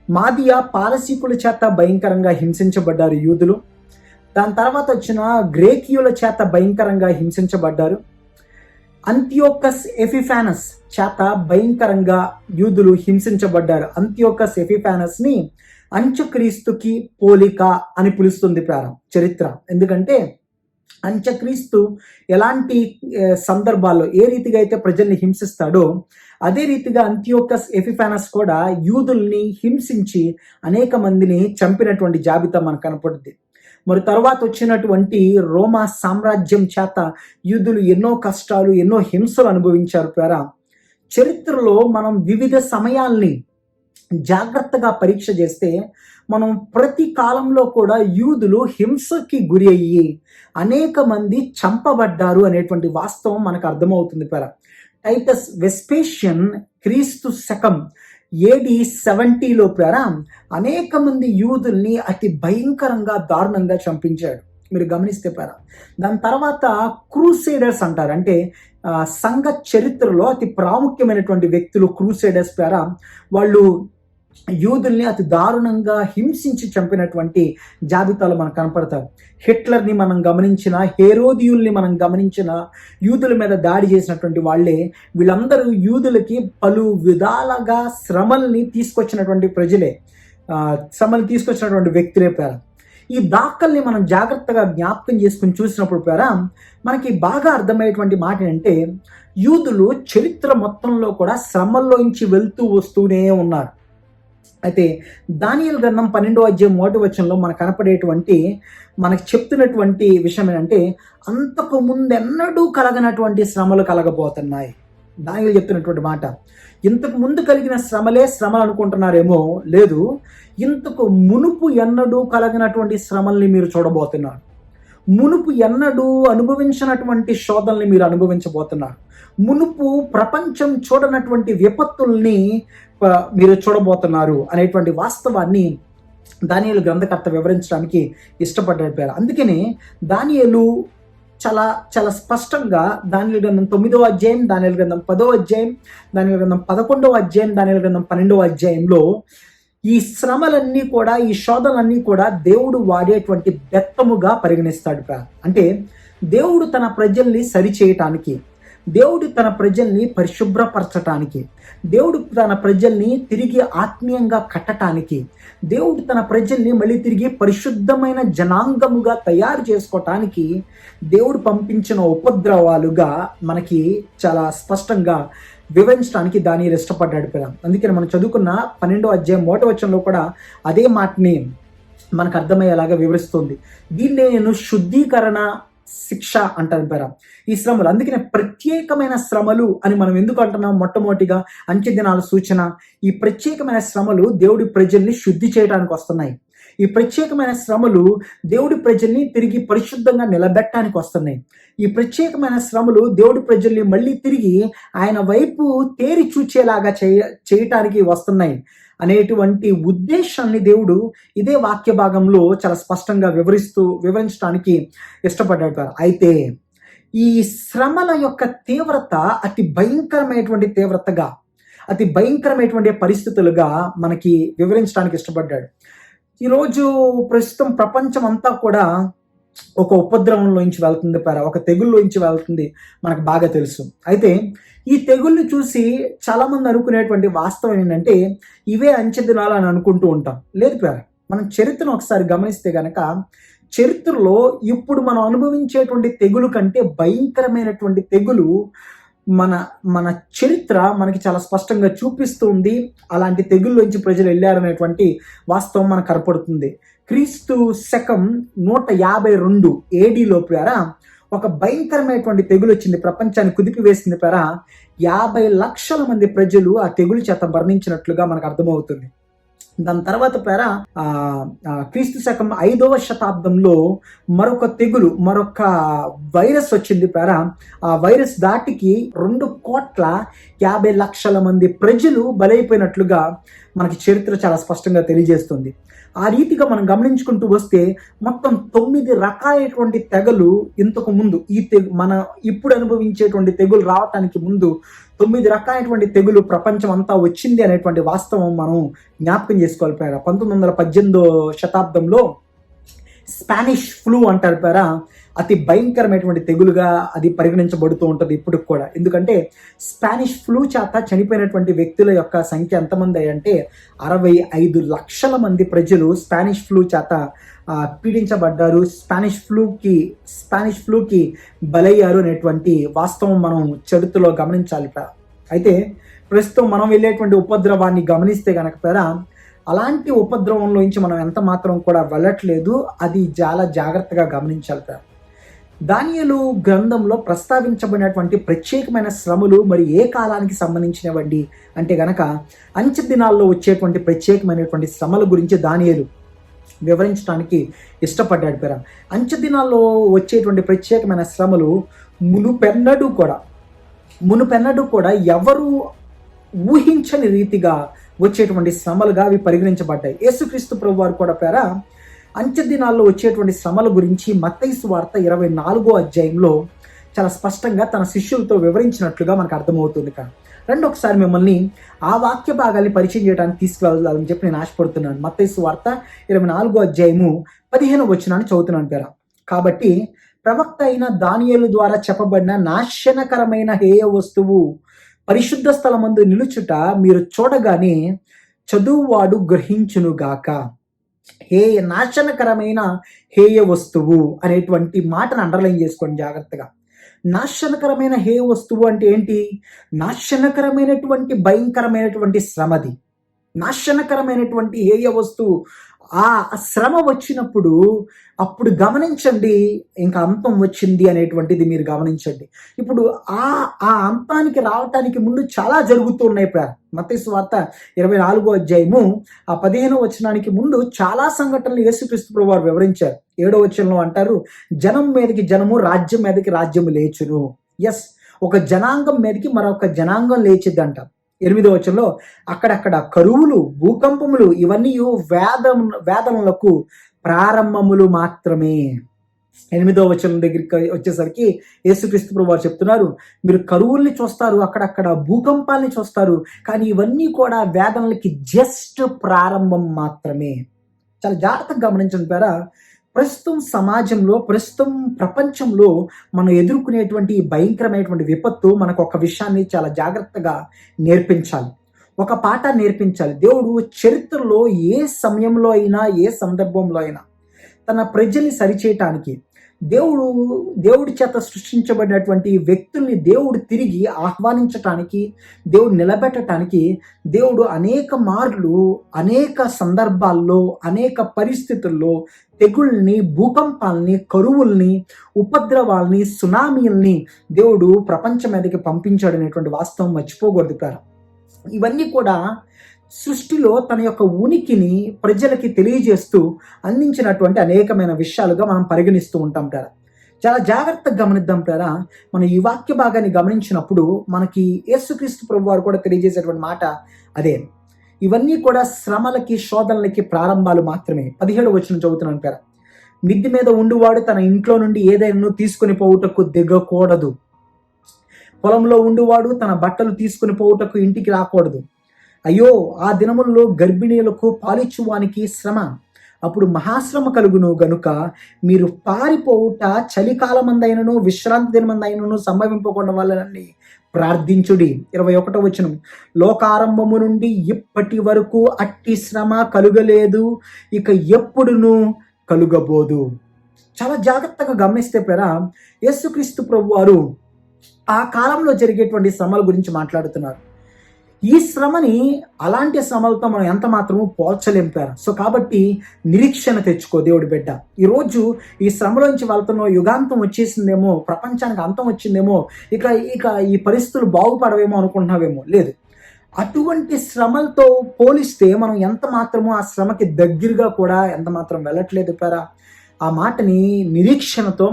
మాదియా పారసీకుల చేత భయంకరంగా హింసించబడ్డారు యూదులు. దాని తర్వాత వచ్చిన గ్రేకియుల చేత భయంకరంగా హింసించబడ్డారు. అంతియోకస్ ఎపిఫానస్ చేత భయంకరంగా యూదులు హింసించబడ్డారు. అంతియోకస్ ఎపిఫానస్ ని అంత్యక్రీస్తుకి పోలిక అని పిలుస్తుంది చరిత్ర. ఎందుకంటే అంత్యక్రీస్తు ఎలాంటి సందర్భాల్లో ఏ రీతిగా అయితే ప్రజల్ని హింసిస్తాడో అదే రీతిగా అంతియోకస్ ఎపిఫానస్ కూడా యూదుల్ని హింసించి అనేక మందిని చంపినటువంటి జాబితా మనకు కనపడుద్ది. మరి తర్వాత వచ్చినటువంటి రోమా సామ్రాజ్యం చేత యూదులు ఎన్నో కష్టాలు, ఎన్నో హింసలు అనుభవించారు పేరా. చరిత్రలో మనం వివిధ సమయాల్ని జాగ్రత్తగా పరీక్ష చేస్తే మనం ప్రతి కాలంలో కూడా యూదులు హింసకి గురి అయ్యి అనేక మంది చంపబడ్డారు అనేటువంటి వాస్తవం మనకు అర్థమవుతుంది పేర. టైటస్ వెస్పేషియన్ క్రీస్తు శకం AD 70లో పేర అనేక మంది యూదుల్ని అతి భయంకరంగా దారుణంగా చంపించాడు. మీరు గమనిస్తే పేర. దాని తర్వాత క్రూసేడర్స్ అంటారు, అంటే సంఘ చరిత్రలో అతి ప్రాముఖ్యమైనటువంటి వ్యక్తులు క్రూసేడర్స్ పేర. వాళ్ళు యూదుల్ని అతి దారుణంగా హింసించి చంపినటువంటి జాబితాలు మనకు కనపడతారు. హిట్లర్ని మనం గమనించిన, హేరోదియుల్ని మనం గమనించిన, యూదుల మీద దాడి చేసినటువంటి వాళ్ళే వీళ్ళందరూ యూదులకి పలు విధాలుగా శ్రమల్ని తీసుకొచ్చినటువంటి ప్రజలే, శ్రమల్ని తీసుకొచ్చినటువంటి వ్యక్తులే పేర. ఈ దాఖల్ని మనం జాగ్రత్తగా జ్ఞాపకం చేసుకుని చూసినప్పుడు పేర మనకి బాగా అర్థమయ్యేటువంటి మాట ఏంటంటే యూదులు చరిత్ర మొత్తంలో కూడా శ్రమల్లోంచి వెళ్తూ వస్తూనే ఉన్నారు. అయితే దానియేలు గ్రంథం 12వ అధ్యాయం 1వ వచనంలో మనకు కనపడేటువంటి మనకు చెప్తున్నటువంటి విషయం ఏంటంటే, అంతకు ముందెన్నడూ కలగనటువంటి శ్రమలు కలగబోతున్నాయి. దానియేలు చెప్తున్నటువంటి మాట, ఇంతకు ముందు కలిగిన శ్రమలే శ్రమలు అనుకుంటున్నారేమో, లేదు, ఇంతకు మునుపు ఎన్నడూ కలగినటువంటి శ్రమల్ని మీరు చూడబోతున్నారు. మునుపు ఎన్నడూ అనుభవించినటువంటి శోధనల్ని మీరు అనుభవించబోతున్నారు. మునుపు ప్రపంచం చూడనటువంటి విపత్తుల్ని మీరు చూడబోతున్నారు అనేటువంటి వాస్తవాన్ని దానియేలు గ్రంథకర్త వివరించడానికి ఇష్టపడ్డాడు. అందుకనే దానియేలు చాలా చాలా స్పష్టంగా దానియేలు గ్రంథం 9వ అధ్యాయం, దానియేలు గ్రంథం 10వ అధ్యాయం, దానియేలు గ్రంథం 11వ అధ్యాయం, దానియేలు గ్రంథం 12వ అధ్యాయంలో ఈ శ్రమలన్నీ కూడా, ఈ శోధనలన్నీ కూడా దేవుడు వాడేటువంటి బెత్తముగా పరిగణిస్తాడు. అంటే దేవుడు తన ప్రజల్ని సరిచేయటానికి, దేవుడు తన ప్రజల్ని పరిశుభ్రపరచటానికి, దేవుడు తన ప్రజల్ని తిరిగి ఆత్మీయంగా కట్టడానికి, దేవుడు తన ప్రజల్ని మళ్ళీ తిరిగి పరిశుద్ధమైన జనాంగముగా తయారు చేసుకోవటానికి దేవుడు పంపించిన ఉపద్రవాలుగా మనకి చాలా స్పష్టంగా వివరించడానికి దానియేలు ఇష్టపడ్డాడు. అందుకని మనం చదువుకున్న 12వ అధ్యాయం 1వ వచనంలో కూడా అదే మాటని మనకు అర్థమయ్యేలాగా వివరిస్తుంది. దీన్నే నేను శుద్ధీకరణ శిక్ష అంటారు ఈ శ్రమలు. అందుకనే ప్రత్యేకమైన శ్రమలు అని మనం ఎందుకు అంటున్నాం? మొట్టమొదటిగా అంచె దినాల సూచన. ఈ ప్రత్యేకమైన శ్రమలు దేవుడి ప్రజల్ని శుద్ధి చేయడానికి వస్తున్నాయి. ఈ ప్రత్యేకమైన శ్రమలు దేవుడి ప్రజల్ని తిరిగి పరిశుద్ధంగా నిలబెట్టడానికి వస్తున్నాయి. ఈ ప్రత్యేకమైన శ్రమలు దేవుడి ప్రజల్ని మళ్ళీ తిరిగి ఆయన వైపు తేరి చూచేలాగా చేయటానికి వస్తున్నాయి అనేటువంటి ఉద్దేశాన్ని దేవుడు ఇదే వాక్య భాగంలో చాలా స్పష్టంగా వివరించడానికి ఇష్టపడ్డాడు. అయితే ఈ శ్రమల యొక్క తీవ్రత అతి భయంకరమైనటువంటి తీవ్రతగా, అతి భయంకరమైనటువంటి పరిస్థితులుగా మనకి వివరించడానికి ఇష్టపడ్డాడు. ఈరోజు ప్రస్తుతం ప్రపంచం అంతా కూడా ఒక ఉపద్రవంలోంచి వెళ్తుంది, ఒక తెగుల్లోంచి వెళ్తుంది, మనకు బాగా తెలుసు. అయితే ఈ తెగుల్ని చూసి చాలా మంది అనుకునేటువంటి వాస్తవం ఏంటంటే ఇవే అంచె దినాలు అని అనుకుంటూ ఉంటాం. లేదు మనం చరిత్రను ఒకసారి గమనిస్తే గనక, చరిత్రలో ఇప్పుడు మనం అనుభవించేటువంటి తెగులు కంటే భయంకరమైనటువంటి తెగులు మన చరిత్ర మనకి చాలా స్పష్టంగా చూపిస్తుంది. అలాంటి తెగుల్లోంచి ప్రజలు వెళ్ళారనేటువంటి వాస్తవం మనకు కనపడుతుంది. క్రీస్తు శకం 152 ADలో ఒక భయంకరమైనటువంటి తెగులు వచ్చింది, ప్రపంచాన్ని కుదిపివేసింది. 50 లక్షల మంది ప్రజలు ఆ తెగులు చేత మరణించినట్లుగా మనకు అర్థమవుతుంది. దాని తర్వాత క్రీస్తు శకం 5వ శతాబ్దంలో మరొక తెగులు, మరొక వైరస్ వచ్చింది. ఆ వైరస్ దాటికి 2,50,00,000 మంది ప్రజలు బలైపోయినట్లుగా మనకి చరిత్ర చాలా స్పష్టంగా తెలియజేస్తుంది. ఆ రీతిగా మనం గమనించుకుంటూ వస్తే మొత్తం 9 రకాలైనటువంటి తెగలు ఇంతకు ముందు మన ఇప్పుడు అనుభవించేటువంటి తెగులు రావటానికి ముందు 9 రకాలైనటువంటి తెగులు ప్రపంచం అంతా వచ్చింది అనేటువంటి వాస్తవం మనం జ్ఞాపకం చేసుకోవాలి. 1918వ శతాబ్దంలో స్పానిష్ ఫ్లూ అంటారు. అతి భయంకరమైనటువంటి తెగులుగా అది పరిగణించబడుతూ ఉంటుంది ఇప్పుడు కూడా. ఎందుకంటే స్పానిష్ ఫ్లూ చేత చనిపోయినటువంటి వ్యక్తుల యొక్క సంఖ్య ఎంతమంది అంటే 65 లక్షల మంది ప్రజలు స్పానిష్ ఫ్లూ చేత పీడించబడ్డారు, స్పానిష్ ఫ్లూకి బలయ్యారు అనేటువంటి వాస్తవం మనం చరిత్రలో గమనించాలి. అయితే ప్రస్తుతం మనం వెళ్ళేటువంటి ఉపద్రవాన్ని గమనిస్తే కనుక అలాంటి ఉపద్రవంలోంచి మనం ఎంత మాత్రం కూడా వెళ్ళట్లేదు. అది చాలా జాగ్రత్తగా గమనించాలి. దానియేలు గ్రంథంలో ప్రస్తావించబడినటువంటి ప్రత్యేకమైన శ్రమలు మరి ఏ కాలానికి సంబంధించినవండి అంటే గనక అంచె దినాల్లో వచ్చేటువంటి ప్రత్యేకమైనటువంటి శ్రమల గురించి దానియేలు వివరించడానికి ఇష్టపడ్డాడు. అంచె దినాల్లో వచ్చేటువంటి ప్రత్యేకమైన శ్రమలు మునుపెన్నడూ కూడా ఎవరు ఊహించని రీతిగా వచ్చేటువంటి శ్రమలుగా అవి పరిగణించబడ్డాయి. యేసుక్రీస్తు ప్రభు వారు కూడా అంచె దినాల్లో వచ్చేటువంటి శ్రమల గురించి మత్తయి సువార్త 24వ అధ్యాయంలో చాలా స్పష్టంగా తన శిష్యులతో వివరించినట్లుగా మనకు అర్థమవుతుంది. రండి ఒకసారి మిమ్మల్ని ఆ వాక్య భాగాన్ని పరిచయం చేయడానికి తీసుకువెళ్ళాలని చెప్పి నేను ఆశపడుతున్నాను. మత్తయి సువార్త 24వ అధ్యాయము 15వ వచనాన్ని చదువుతున్నాను. కాబట్టి ప్రవక్త అయిన దానియేలు ద్వారా చెప్పబడిన నాశనకరమైన హేయ వస్తువు పరిశుద్ధ స్థలమందు నిలుచుట మీరు చూడగానే చదువువాడు గ్రహించునుగాక. నాశనకరమైన హేయ వస్తువు అనేటువంటి మాటను అండర్లైన్ చేసుకోండి జాగ్రత్తగా. నాశనకరమైన హేయ వస్తువు అంటే ఏంటి? నాశనకరమైనటువంటి భయంకరమైనటువంటి శ్రమది. నాశనకరమైనటువంటి హేయ వస్తువు. ఆ శ్రమ వచ్చినప్పుడు అప్పుడు గమనించండి, ఇంకా అంతం వచ్చింది అనేటువంటిది మీరు గమనించండి. ఇప్పుడు ఆ ఆ అంతానికి రావటానికి ముందు చాలా జరుగుతూ ఉన్నాయి. మత్తయి సువార్త 24వ అధ్యాయము ఆ 15వ వచనానికి ముందు చాలా సంఘటనలు యేసుక్రీస్తు ప్రభువారు వివరించారు. 7వ వచనంలో అంటారు, జనం మీదకి జనము, రాజ్యం మీదకి రాజ్యము లేచును. ఎస్, ఒక జనాంగం మీదకి మరొక జనాంగం లేచిద్దంట. 8వ వచనంలో అక్కడక్కడ కరువులు, భూకంపములు ఇవన్నీ వేదనలకు ప్రారంభములు మాత్రమే. 8వ వచనం దగ్గరికి వచ్చేసరికి యేసుక్రీస్తు ప్రభువారు చెప్తున్నారు, మీరు కరువుల్ని చూస్తారు, అక్కడక్కడ భూకంపాలని చూస్తారు, కానీ ఇవన్నీ కూడా వేదనలకి జస్ట్ ప్రారంభం మాత్రమే. చాలా జాగ్రత్తగా గమనించండి పేరా. ప్రస్తుతం సమాజంలో, ప్రస్తుతం ప్రపంచంలో మనం ఎదుర్కొనేటువంటి భయంకరమైనటువంటి విపత్తు మనకు ఒక విషయాన్ని చాలా జాగ్రత్తగా నేర్పించాలి, ఒక పాఠ నేర్పించాలి. దేవుడు చరిత్రలో ఏ సమయంలో అయినా, ఏ సందర్భంలో అయినా తన ప్రజల్ని సరిచేయటానికి, దేవుడి చేత సృష్టించబడినటువంటి వ్యక్తుల్ని దేవుడు తిరిగి ఆహ్వానించటానికి, దేవుడు నిలబెట్టడానికి, దేవుడు అనేక మార్లు, అనేక సందర్భాల్లో, అనేక పరిస్థితుల్లో తెగుల్ని, భూకంపాలని, కరువుల్ని, ఉపద్రవాల్ని, సునామీల్ని దేవుడు ప్రపంచం మీదకి పంపించాడు అనేటువంటి వాస్తవం మర్చిపోకూడదు కదా. ఇవన్నీ కూడా సృష్టిలో తన యొక్క ఉనికిని ప్రజలకి తెలియజేస్తూ అందించినటువంటి అనేకమైన విషయాలుగా మనం పరిగణిస్తూ ఉంటాం కదా. చాలా జాగ్రత్తగా గమనిద్దాం కదా. మనం ఈ వాక్య భాగాన్ని గమనించినప్పుడు మనకి యేసుక్రీస్తు ప్రభువారు కూడా తెలియజేసేటువంటి మాట అదే. ఇవన్నీ కూడా శ్రమలకి, శోధనలకి ప్రారంభాలు మాత్రమే. 17వ వచనం చదువుతున్నాను కదా. మిద్ది మీద ఉండువాడు తన ఇంట్లో నుండి ఏదైనా తీసుకుని పోవుటకు దిగకూడదు. పొలంలో ఉండువాడు తన బట్టలు తీసుకుని పోవుటకు ఇంటికి రాకూడదు. అయ్యో, ఆ దినముల్లో గర్భిణీలకు పాలిచ్చువానికి శ్రమ, అప్పుడు మహాశ్రమ కలుగును గనుక మీరు పారిపోవుట చలికాలమందైనను విశ్రాంతి దినమందైనను సంభవింపకుండా వాళ్ళని ప్రార్థించుడి. 21వ వచనం, లోకారంభము నుండి ఇప్పటి వరకు అట్టి శ్రమ కలుగలేదు, ఇక ఎప్పుడును కలుగబోదు. చాలా జాగ్రత్తగా గమనిస్తే పేరా, యేసుక్రీస్తు ప్రభువారు ఆ కాలంలో జరిగేటువంటి శ్రమల గురించి మాట్లాడుతున్నారు. ఈ శ్రమని అలాంటి శ్రమలతో మనం ఎంత మాత్రము పోల్చలేం పేరా. సో కాబట్టి నిరీక్షణ తెచ్చుకో దేవుడి బిడ్డ. ఈరోజు ఈ శ్రమలోంచి వెళ్తున్న యుగాంతం వచ్చేసిందేమో, ప్రపంచానికి అంతం వచ్చిందేమో, ఇక ఈ పరిస్థితులు బాగుపడవేమో అనుకుంటున్నావేమో. లేదు, అటువంటి శ్రమలతో పోలిస్తే మనం ఎంత మాత్రము ఆ శ్రమకి దగ్గరగా కూడా ఎంత మాత్రం వెళ్ళట్లేదు పేరా. ఆ మాటని నిరీక్షణతో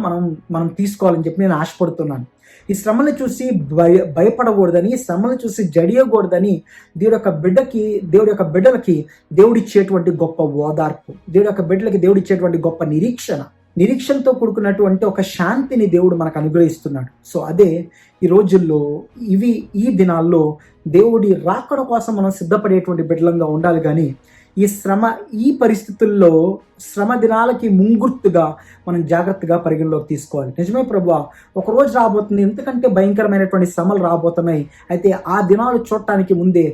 మనం తీసుకోవాలని చెప్పి నేను ఆశపడుతున్నాను. ఈ శ్రమను చూసి భయపడకూడదని, శ్రమను చూసి జడియకూడదని దేవుడి యొక్క బిడ్డలకి దేవుడిచ్చేటువంటి గొప్ప ఓదార్పు, దేవుడి యొక్క బిడ్డలకి దేవుడిచ్చేటువంటి గొప్ప నిరీక్షణతో కూడుకున్నటువంటి ఒక శాంతిని దేవుడు మనకు అనుగ్రహిస్తున్నాడు. సో అదే ఈ రోజుల్లో, ఈ దినాల్లో దేవుడి రాకడ కోసం మనం సిద్ధపడేటువంటి బిడ్డలంగా ఉండాలి. కానీ ఈ పరిస్థితుల్లో శ్రమ దినాలకి ముంగుర్తుగా మనం జాగ్రత్తగా పరిగణలోకి తీసుకోవాలి. నిజమే ప్రభువా, ఒకరోజు రాబోతుంది, ఎంతకంటే భయంకరమైనటువంటి శ్రమలు రాబోతున్నాయి, అయితే ఆ దినాలు చూడటానికి ముందే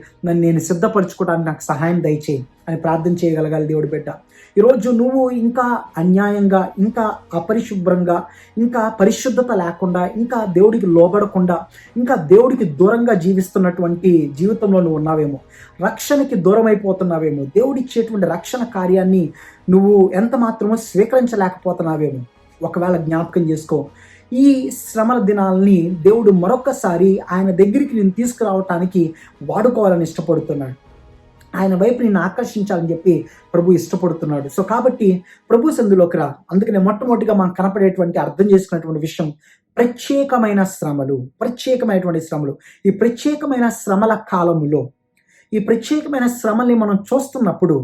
నేను సిద్ధపరచుకోవడానికి నాకు సహాయం దయచేయి అని ప్రార్థన చేయగలగాలి దేవుడి బిడ్డ. ఈరోజు నువ్వు ఇంకా అన్యాయంగా, ఇంకా అపరిశుభ్రంగా, ఇంకా పరిశుద్ధత లేకుండా, ఇంకా దేవుడికి లోబడకుండా, ఇంకా దేవుడికి దూరంగా జీవిస్తున్నటువంటి జీవితంలో నువ్వు ఉన్నావేమో, రక్షణకి దూరం అయిపోతున్నావేమో, దేవుడిచ్చేటువంటి రక్షణ కార్యాన్ని నువ్వు ఎంత మాత్రమో స్వీకరించలేకపోతున్నావేమో. ఒకవేళ జ్ఞాపకం చేసుకో, ఈ శ్రమల దినాల్ని దేవుడు మరొకసారి ఆయన దగ్గరికి నేను తీసుకురావటానికి వాడుకోవాలని ఇష్టపడుతున్నాడు. ఆయన వైపు నిన్ను ఆకర్షించాలని చెప్పి ప్రభు ఇష్టపడుతున్నాడు. సో కాబట్టి ప్రభు సందులోకి రా. అందుకనే మొట్టమొదటిగా మనం కనపడేటువంటి, అర్థం చేసుకునేటువంటి విషయం ప్రత్యేకమైనటువంటి శ్రమలు. ఈ ప్రత్యేకమైన శ్రమల కాలములో, ఈ ప్రత్యేకమైన శ్రమల్ని మనం చూస్తున్నప్పుడు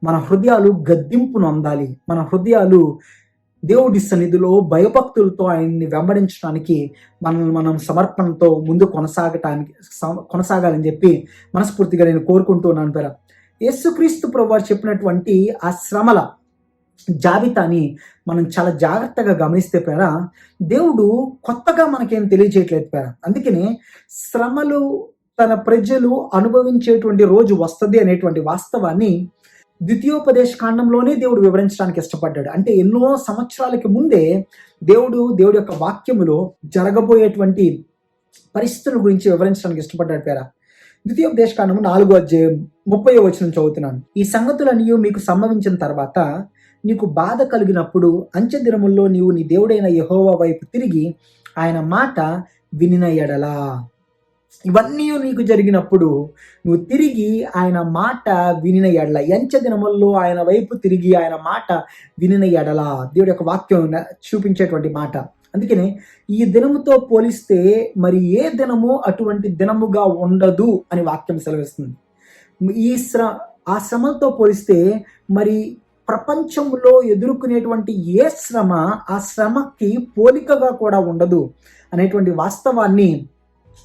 మన హృదయాలు గద్దింపును అందాలి. మన హృదయాలు దేవుడి సన్నిధిలో భయభక్తులతో ఆయన్ని వెంబడించడానికి మనం సమర్పణతో ముందు కొనసాగాలని చెప్పి మనస్ఫూర్తిగా నేను కోరుకుంటున్నాను పేరా. యేసుక్రీస్తు ప్రభువారు చెప్పినటువంటి ఆ శ్రమల జాబితాని మనం చాలా జాగ్రత్తగా గమనిస్తే పేరా, దేవుడు కొత్తగా మనకేం తెలియజేయట్లేదు పేరా. అందుకనే శ్రమలు తన ప్రజలు అనుభవించేటువంటి రోజు వస్తుంది అనేటువంటి వాస్తవాన్ని ద్వితీయోపదేశ కాండంలోనే దేవుడు వివరించడానికి ఇష్టపడ్డాడు. అంటే ఎన్నో సంవత్సరాలకి ముందే దేవుడి యొక్క వాక్యములో జరగబోయేటువంటి పరిస్థితుల గురించి వివరించడానికి ఇష్టపడ్డాడు పేరా. ద్వితీయోపదేశకాండము 4వ అధ్యాయం 30వ వచనం చదువుతున్నాను. ఈ సంగతులన్నీ మీకు సంభవించిన తర్వాత నీకు బాధ కలిగినప్పుడు అంచె దినముల్లో నీవు నీ దేవుడైన యెహోవా వైపు తిరిగి ఆయన మాట వినిన ఎడలా. ఇవన్నీ నీకు జరిగినప్పుడు నువ్వు తిరిగి ఆయన మాట వినిన ఎడల, అంచె దినముల్లో ఆయన వైపు తిరిగి ఆయన మాట వినిన ఎడల, దేవుడి యొక్క వాక్యం చూపించేటువంటి మాట. అందుకనే ఈ దినముతో పోలిస్తే మరి ఏ దినము అటువంటి దినముగా ఉండదు అని వాక్యం సెలవిస్తుంది. ఆ శ్రమలతో పోలిస్తే మరి ప్రపంచంలో ఎదుర్కొనేటువంటి ఏ శ్రమ ఆ శ్రమకి పోలికగా కూడా ఉండదు అనేటువంటి వాస్తవాన్ని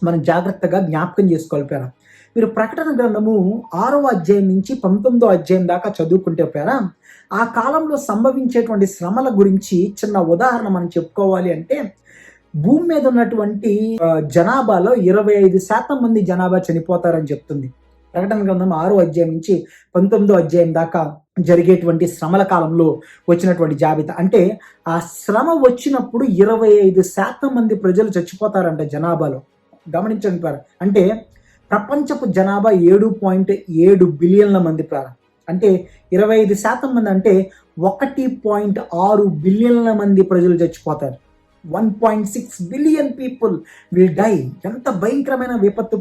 మనం జాగ్రత్తగా జ్ఞాపకం చేసుకోవాలి. మీరు ప్రకటన గ్రంథము 6వ అధ్యాయం నుంచి 19వ అధ్యాయం దాకా చదువుకుంటే ఆ కాలంలో సంభవించేటువంటి శ్రమల గురించి చిన్న ఉదాహరణ మనం చెప్పుకోవాలి అంటే, భూమి మీద ఉన్నటువంటి జనాభాలో 25% మంది జనాభా చనిపోతారని చెప్తుంది ప్రకటన గ్రంథం 6వ అధ్యాయం నుంచి 19వ అధ్యాయం దాకా జరిగేటువంటి శ్రమల కాలంలో వచ్చినటువంటి జాబితా. అంటే ఆ శ్రమ వచ్చినప్పుడు 25% మంది ప్రజలు చచ్చిపోతారంట జనాభాలో. గమనించండి. అంటే ప్రపంచపు జనాభా 7.7 బిలియన్ల మంది. అంటే 25% మంది అంటే 1.6 బిలియన్ల మంది ప్రజలు చచ్చిపోతారు. 1.6 బిలియన్ పీపుల్ విల్ డై. ఎంత భయంకరమైన విపత్తు.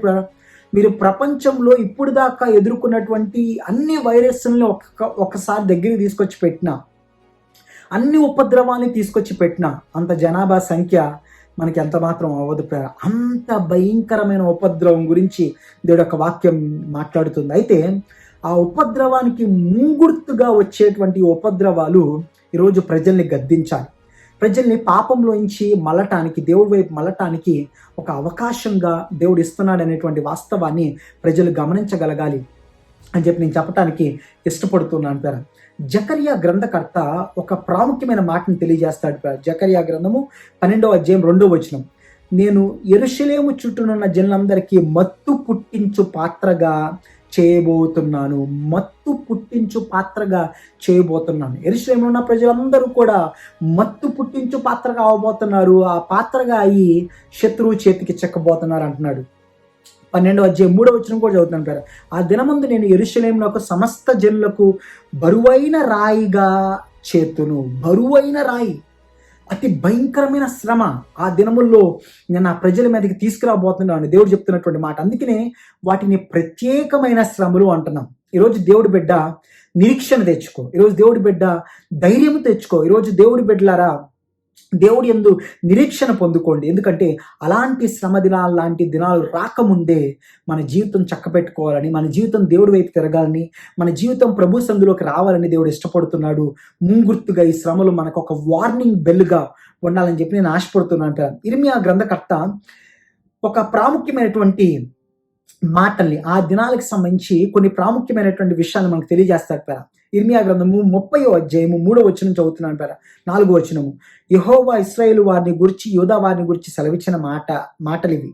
మీరు ప్రపంచంలో ఇప్పుడు దాకా ఎదుర్కొన్నటువంటి అన్ని వైరస్లను ఒకసారి దగ్గరికి తీసుకొచ్చి పెట్టినా, అన్ని ఉపద్రవాన్ని తీసుకొచ్చి పెట్టినా అంత జనాభా సంఖ్య మనకి ఎంత మాత్రం అవ్వదు. అంత భయంకరమైన ఉపద్రవం గురించి దేవుడి యొక్క వాక్యం మాట్లాడుతుంది. అయితే ఆ ఉపద్రవానికి ముంగుర్తుగా వచ్చేటువంటి ఉపద్రవాలు ఈరోజు ప్రజల్ని గద్దించాలి. ప్రజల్ని పాపంలోంచి మళ్ళటానికి, దేవుడి వైపు మళ్ళటానికి ఒక అవకాశంగా దేవుడు ఇస్తున్నాడు అనేటువంటి వాస్తవాన్ని ప్రజలు గమనించగలగాలి అని చెప్పి నేను చెప్పడానికి ఇష్టపడుతున్నాను. జకర్యా గ్రంథకర్త ఒక ప్రాముఖ్యమైన మాటను తెలియజేస్తాడు. జకర్యా గ్రంథము 12వ అధ్యాయం 2వ వచనం, నేను యెరూషలేము చుట్టూనున్న జనులందరికీ మత్తు పుట్టించు పాత్రగా చేయబోతున్నాను. మత్తు పుట్టించు పాత్రగా చేయబోతున్నాను. యెరూషలేములో ఉన్న ప్రజలందరూ కూడా మత్తు పుట్టించు పాత్రగా అవబోతున్నారు. ఆ పాత్రగా అయ్యి శత్రువు చేతికి చెక్కబోతున్నారు అంటున్నాడు. 12వ అధ్యాయం 3వ వచనం కూడా చదువుతున్నాను. ఆ దినమందు నేను యెరూషలేమునకు సమస్త జనులకు బరువైన రాయిగా చేతును. బరువైన రాయి, అతి భయంకరమైన శ్రమ ఆ దినముల్లో నేను ఆ ప్రజల మీదకి తీసుకురాబోతున్నాను దేవుడు చెప్తున్నటువంటి మాట. అందుకనే వాటిని ప్రత్యేకమైన శ్రమలు అంటున్నాం. ఈరోజు దేవుడి బిడ్డ నిరీక్షణ తెచ్చుకో. ఈరోజు దేవుడి బిడ్డ ధైర్యం తెచ్చుకో. ఈరోజు దేవుడి బిడ్డలారా దేవుడి యందు నిరీక్షణ పొందుకోండి. ఎందుకంటే అలాంటి శ్రమ దినాలు లాంటి దినాలు రాకముందే మన జీవితం చక్కబెట్టుకోవాలని, మన జీవితం దేవుడి వైపు తిరగాలని, మన జీవితం ప్రభు సందులోకి రావాలని దేవుడు ఇష్టపడుతున్నాడు. ముంగుర్తుగా ఈ శ్రమలు మనకు ఒక వార్నింగ్ బెల్గా ఉండాలని చెప్పి నేను ఆశపడుతున్నాను. ఇర్మియా గ్రంథకర్త ఒక ప్రాముఖ్యమైనటువంటి మాటల్ని, ఆ దినాలకు సంబంధించి కొన్ని ప్రాముఖ్యమైనటువంటి విషయాలు మనకు తెలియజేస్తాడు. ఇర్మియా గ్రంథము 30వ అధ్యాయము 3వ వచనం చదువుతున్నాను. 4వ వచనము, యెహోవా ఇశ్రాయేలు వారిని గురించి, యూదా వారిని గురించి సెలవిచ్చిన మాటలు ఇవి.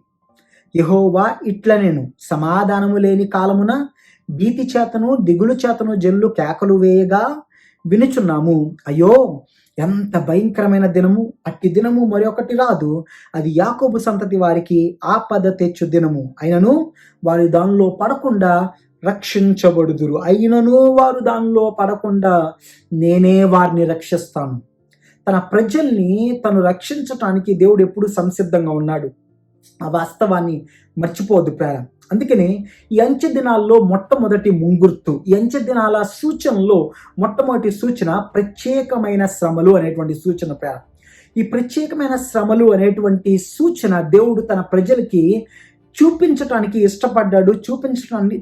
యెహోవా ఇట్ల నేను సమాధానము లేని కాలమున భీతి చేతను దిగులు చేతను జనులు కేకలు వేయగా వినుచున్నాము. అయ్యో ఎంత భయంకరమైన దినము! అట్టి దినము మరొకటి రాదు. అది యాకోబు సంతతి వారికి ఆపద తెచ్చు దినము. అయినను వారు దానిలో పడకుండా రక్షించబడుదురు. అయినను వారు దానిలో పడకుండా నేనే వారిని రక్షిస్తాను. తన ప్రజల్ని తను రక్షించటానికి దేవుడు ఎప్పుడు సంసిద్ధంగా ఉన్నాడు. ఆ వాస్తవాన్ని మర్చిపోదు ప్రేర. అందుకనే ఈ అంచె దినాల్లో మొట్టమొదటి ముంగుర్తు, ఈ అంచె దినాల సూచనలో మొట్టమొదటి సూచన ప్రత్యేకమైన శ్రమలు అనేటువంటి సూచన ప్రేర. ఈ ప్రత్యేకమైన శ్రమలు అనేటువంటి సూచన దేవుడు తన ప్రజలకి చూపించటానికి ఇష్టపడ్డాడు.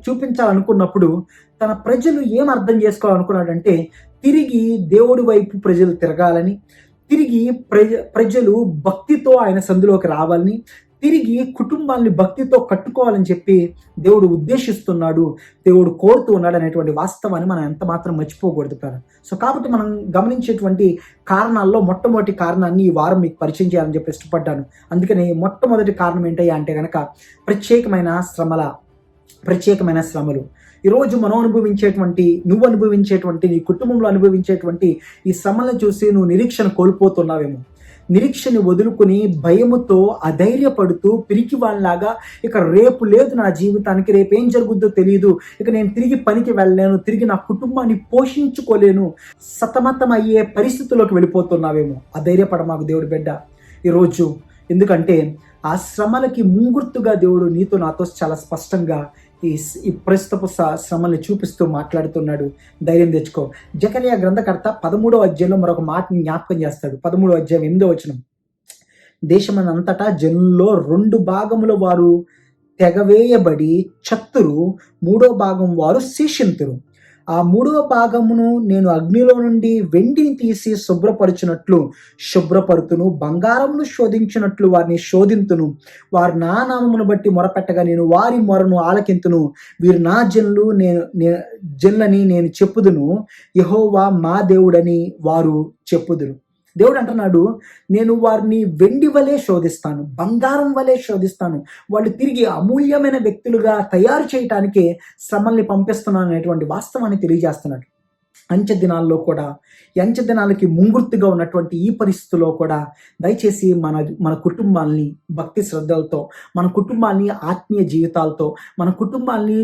చూపించాలనుకున్నప్పుడు తన ప్రజలు ఏం అర్థం చేసుకోవాలనుకున్నాడంటే, తిరిగి దేవుడి వైపు ప్రజలు తిరగాలని, తిరిగి ప్రజలు భక్తితో ఆయన సందులోకి రావాలని, తిరిగి కుటుంబాన్ని భక్తితో కట్టుకోవాలని చెప్పి దేవుడు ఉద్దేశిస్తున్నాడు, దేవుడు కోరుతూ ఉన్నాడు అనేటువంటి వాస్తవాన్ని మనం ఎంత మాత్రం మర్చిపోకూడదు కదా. సో కాబట్టి మనం గమనించేటువంటి కారణాల్లో మొట్టమొదటి కారణాన్ని ఈ వారం మీకు పరిచయం చేయాలని చెప్పి ఇష్టపడ్డాను. అందుకని మొట్టమొదటి కారణం ఏంటయ్యా అంటే కనుక ప్రత్యేకమైన శ్రమలు. ఈరోజు మనం అనుభవించేటువంటి, నువ్వు అనుభవించేటువంటి, నీ కుటుంబంలో అనుభవించేటువంటి ఈ శ్రమలను చూసి నువ్వు నిరీక్షణ కోల్పోతున్నావేమో. నిరీక్షని వదులుకుని భయముతో అధైర్యపడుతూ పిరికి వాళ్ళలాగా ఇక రేపు లేదు నా జీవితానికి, రేపు ఏం జరుగుద్దో తెలియదు, ఇక నేను తిరిగి పనికి వెళ్ళలేను, తిరిగి నా కుటుంబాన్ని పోషించుకోలేను, సతమతం అయ్యే పరిస్థితుల్లోకి వెళ్ళిపోతున్నావేమో. అధైర్యపడమాకు దేవుడి బిడ్డ ఈరోజు. ఎందుకంటే ఆ శ్రమలకి ముంగుర్తుగా దేవుడు నీతో నాతో చాలా స్పష్టంగా ఈ ప్రస్తుతపు శ్రమల్ని చూపిస్తూ మాట్లాడుతున్నాడు. ధైర్యం తెచ్చుకో. జకర్యా గ్రంథకర్త 13వ అధ్యాయంలో మరొక మాటని జ్ఞాపకం చేస్తాడు. 13వ అధ్యాయం 8వ వచనం, దేశమనంతటా జనుల్లో 2 భాగముల వారు తెగవేయబడి చత్తురు, 3వ భాగం వారు శేషింతురు. ఆ 3వ భాగమును నేను అగ్నిలో నుండి వెండిని తీసి శుభ్రపరచునట్లు శుభ్రపరుతును, బంగారమును శోధించినట్లు వారిని శోధింతును. వారు నా నామమును బట్టి మొరపెట్టగా నేను వారి మొరను ఆలకింతును. వీరు నా జనులని నేను చెప్పుదును, యెహోవా మా దేవుడని వారు చెప్పుదురు. దేవుడు అంటున్నాడు, నేను వారిని వెండి వలె శోధిస్తాను, బంగారం వలె శోధిస్తాను. వాళ్ళు తిరిగి అమూల్యమైన వ్యక్తులుగా తయారు చేయటానికే శ్రమల్ని పంపిస్తున్నాను అనేటువంటి వాస్తవాన్ని తెలియజేస్తున్నాడు. అంచె దినాల్లో కూడా, అంచె దినాలకి ముంగుర్తుగా ఉన్నటువంటి ఈ పరిస్థితుల్లో కూడా దయచేసి మన కుటుంబాల్ని భక్తి శ్రద్ధలతో, మన కుటుంబాల్ని ఆత్మీయ జీవితాలతో, మన కుటుంబాల్ని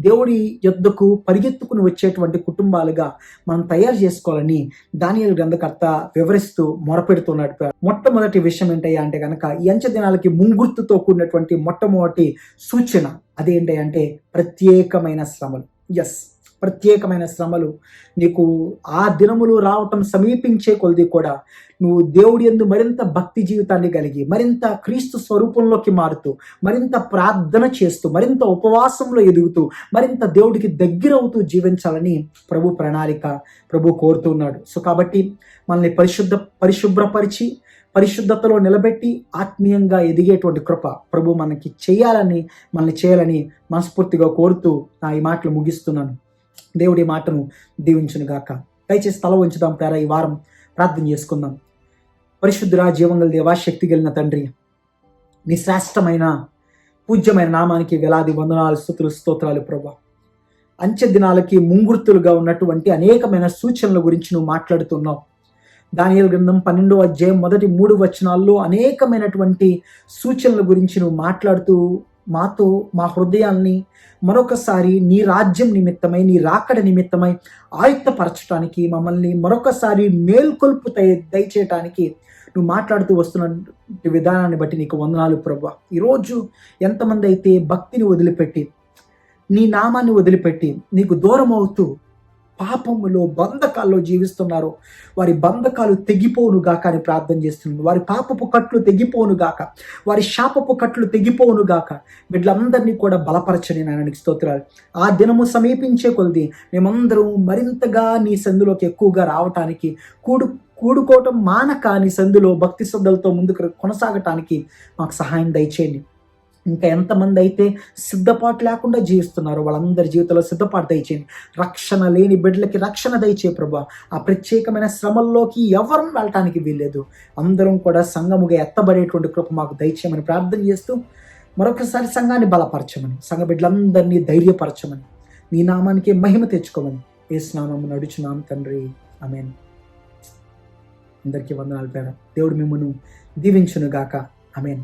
దేవుడి యొద్దకు పరిగెత్తుకుని వచ్చేటువంటి కుటుంబాలుగా మనం తయారు చేసుకోవాలని దానియేలు గ్రంథకర్త వివరిస్తూ మొరపెడుతున్నాడు. మొట్టమొదటి విషయం ఏంటయ్యా అంటే కనుక, ఈ అంచె దినాలకి ముంగుర్తుతో కూడినటువంటి మొట్టమొదటి సూచన అదేంటి అంటే ప్రత్యేకమైన శ్రమలు. ఎస్, ప్రత్యేకమైన శ్రమలు. నీకు ఆ దినములు రావటం సమీపించే కొలది కూడా నువ్వు దేవుడి యందు మరింత భక్తి జీవితాన్ని కలిగి, మరింత క్రీస్తు స్వరూపంలోకి మారుతూ, మరింత ప్రార్థన చేస్తూ, మరింత ఉపవాసంలో ఎదుగుతూ, మరింత దేవుడికి దగ్గరవుతూ జీవించాలని ప్రభు ప్రణాళిక, ప్రభు కోరుతున్నాడు. సో కాబట్టి మనల్ని పరిశుభ్రపరిచి పరిశుద్ధతలో నిలబెట్టి ఆత్మీయంగా ఎదిగేటువంటి కృప ప్రభు మనల్ని చేయాలని మనస్ఫూర్తిగా కోరుతూ నా ఈ మాటలు ముగిస్తున్నాను. దేవుడి మాటను దీవించును గాక. దయచేసి తల ఉంచుదాం ప్రేర. ఈ వారం ప్రార్థన చేసుకుందాం. పరిశుద్ధురా, జీవంగల దేవా, శక్తి కలిగిన తండ్రి, నీ శ్రేష్టమైన పూజ్యమైన నామానికి వేలాది వందనాలు, స్తుతులు, స్తోత్రాలు ప్రభా. అంచె దినాలకి ముంగుర్తులుగా ఉన్నటువంటి అనేకమైన సూచనల గురించి నువ్వు మాట్లాడుతున్నావు. దానియేలు గ్రంథం 12వ అధ్యాయం మొదటి 3 వచనాల్లో అనేకమైనటువంటి సూచనల గురించి నువ్వు మాట్లాడుతూ మాతో మా హృదయాల్ని మరొకసారి నీ రాజ్యం నిమిత్తమై, నీ రాకడ నిమిత్తమై ఆయుత్తపరచడానికి, మమ్మల్ని మరొకసారి మేల్కొల్పు దయచేయటానికి నువ్వు మాట్లాడుతూ వస్తున్న విధానాన్ని బట్టి నీకు వందనాలు ప్రభువా. ఈరోజు ఎంతమంది అయితే భక్తిని వదిలిపెట్టి, నీ నామాన్ని వదిలిపెట్టి నీకు దూరం అవుతూ పాపములో బంధకాల్లో జీవిస్తున్నారు, వారి బంధకాలు తెగిపోను గాక అని ప్రార్థన చేస్తున్నాను. వారి పాపపు కట్లు తెగిపోను గాక, వారి శాపపు కట్లు తెగిపోను గాక. వీళ్ళందరినీ కూడా బలపరచని నాయననికి స్తోత్రాలు. ఆ దినము సమీపించే కొలది మేమందరం మరింతగా నీ సందులోకి ఎక్కువగా రావటానికి, కూడుకోవటం మానక నీ సందులో భక్తి శ్రద్ధలతో ముందుకు కొనసాగటానికి మాకు సహాయం దయచేయండి. ఇంకా ఎంతమంది అయితే సిద్ధపాటు లేకుండా జీవిస్తున్నారో వాళ్ళందరి జీవితంలో సిద్ధపాటు దయచేయండి. రక్షణ లేని బిడ్డలకి రక్షణ దయచే ప్రభా. ఆ ప్రత్యేకమైన శ్రమల్లోకి ఎవరు వెళ్ళటానికి వీల్లేదు. అందరం కూడా సంఘముగా ఎత్తబడేటువంటి కృప మాకు దయచేయమని ప్రార్థన చేస్తూ మరొకసారి సంఘాన్ని బలపరచమని, సంఘ బిడ్డలందరినీ ధైర్యపరచమని, నీ నామానికి మహిమ తెచ్చుకోమని యేసు నామమున నడుచున్నాం తండ్రి, ఆమేన్. అందరికీ వందనాలు పేర. దేవుడు మిమ్మల్ని దీవించును గాక. ఆమేన్.